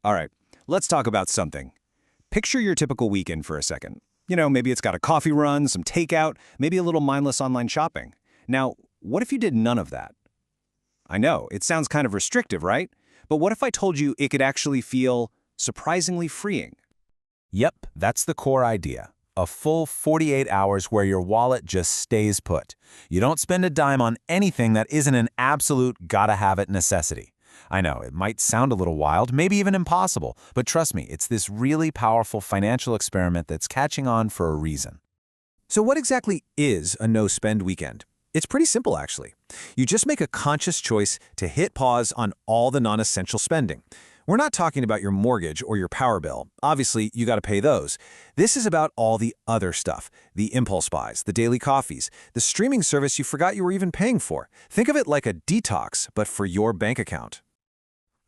All right, let's talk about something. Picture your typical weekend for a second. Maybe it's got a coffee run, some takeout, maybe a little mindless online shopping. Now, what if you did none of that? I know, it sounds kind of restrictive, right? But what if I told you it could actually feel surprisingly freeing? Yep, that's the core idea. A full 48 hours where your wallet just stays put. You don't spend a dime on anything that isn't an absolute gotta-have-it necessity. I know, it might sound a little wild, maybe even impossible, but trust me, it's this really powerful financial experiment that's catching on for a reason. So what exactly is a no-spend weekend? It's pretty simple, actually. You just make a conscious choice to hit pause on all the non-essential spending. We're not talking about your mortgage or your power bill. Obviously, you got to pay those. This is about all the other stuff, the impulse buys, the daily coffees, the streaming service you forgot you were even paying for. Think of it like a detox, but for your bank account.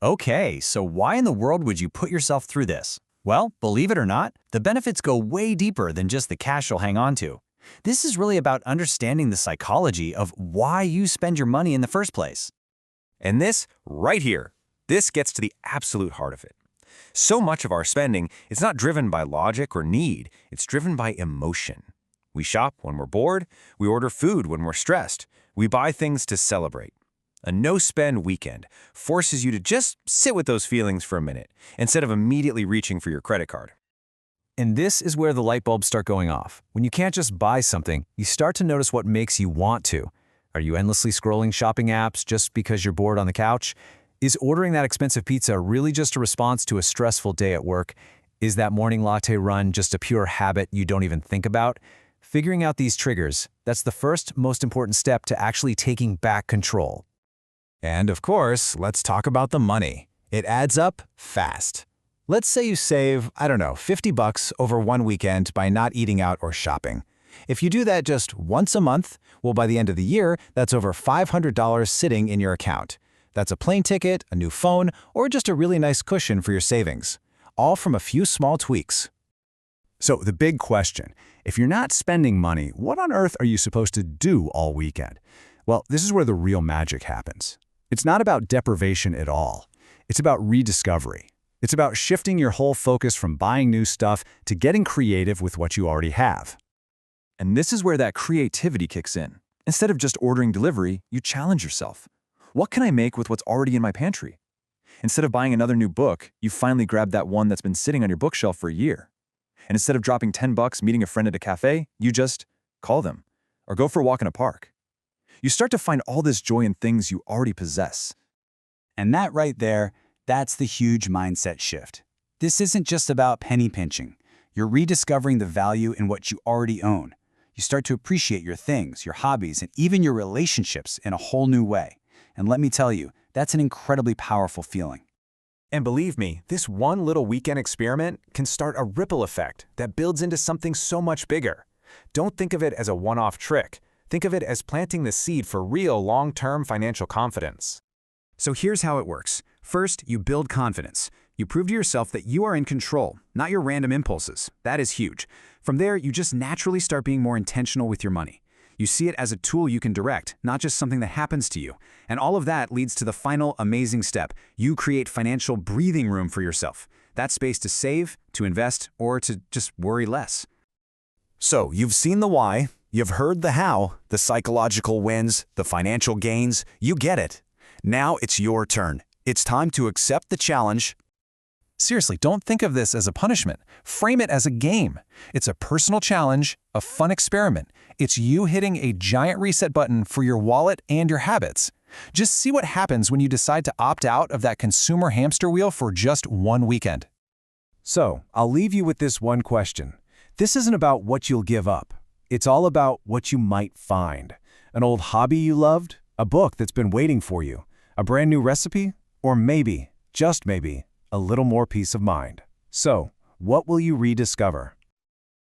Okay, so why in the world would you put yourself through this? Well, believe it or not, the benefits go way deeper than just the cash you'll hang on to. This is really about understanding the psychology of why you spend your money in the first place. And this, right here, this gets to the absolute heart of it. So much of our spending is not driven by logic or need, it's driven by emotion. We shop when we're bored, we order food when we're stressed, we buy things to celebrate. A no-spend weekend forces you to just sit with those feelings for a minute, instead of immediately reaching for your credit card. And this is where the light bulbs start going off. When you can't just buy something, you start to notice what makes you want to. Are you endlessly scrolling shopping apps just because you're bored on the couch? Is ordering that expensive pizza really just a response to a stressful day at work? Is that morning latte run just a pure habit you don't even think about? Figuring out these triggers, that's the first, most important step to actually taking back control. And of course, let's talk about the money. It adds up fast. Let's say you save, I don't know, $50 over one weekend by not eating out or shopping. If you do that just once a month, well, by the end of the year, that's over $500 sitting in your account. That's a plane ticket, a new phone, or just a really nice cushion for your savings. All from a few small tweaks. So the big question, if you're not spending money, what on earth are you supposed to do all weekend? Well, this is where the real magic happens. It's not about deprivation at all. It's about rediscovery. It's about shifting your whole focus from buying new stuff to getting creative with what you already have. And this is where that creativity kicks in. Instead of just ordering delivery, you challenge yourself. What can I make with what's already in my pantry? Instead of buying another new book, you finally grab that one that's been sitting on your bookshelf for a year. And instead of dropping $10 meeting a friend at a cafe, you just call them or go for a walk in a park. You start to find all this joy in things you already possess. And that right there, that's the huge mindset shift. This isn't just about penny pinching. You're rediscovering the value in what you already own. You start to appreciate your things, your hobbies, and even your relationships in a whole new way. And let me tell you, that's an incredibly powerful feeling. And believe me, this one little weekend experiment can start a ripple effect that builds into something so much bigger. Don't think of it as a one-off trick. Think of it as planting the seed for real long-term financial confidence. So here's how it works. First, you build confidence. You prove to yourself that you are in control, not your random impulses. That is huge. From there, you just naturally start being more intentional with your money. You see it as a tool you can direct, not just something that happens to you. And all of that leads to the final amazing step. You create financial breathing room for yourself. That space to save, to invest, or to just worry less. So, you've seen the why, you've heard the how, the psychological wins, the financial gains, you get it. Now it's your turn. It's time to accept the challenge. Seriously, don't think of this as a punishment. Frame it as a game. It's a personal challenge, a fun experiment. It's you hitting a giant reset button for your wallet and your habits. Just see what happens when you decide to opt out of that consumer hamster wheel for just one weekend. So, I'll leave you with this one question. This isn't about what you'll give up. It's all about what you might find. An old hobby you loved, a book that's been waiting for you, a brand new recipe, or maybe, just maybe, a little more peace of mind. So, what will you rediscover?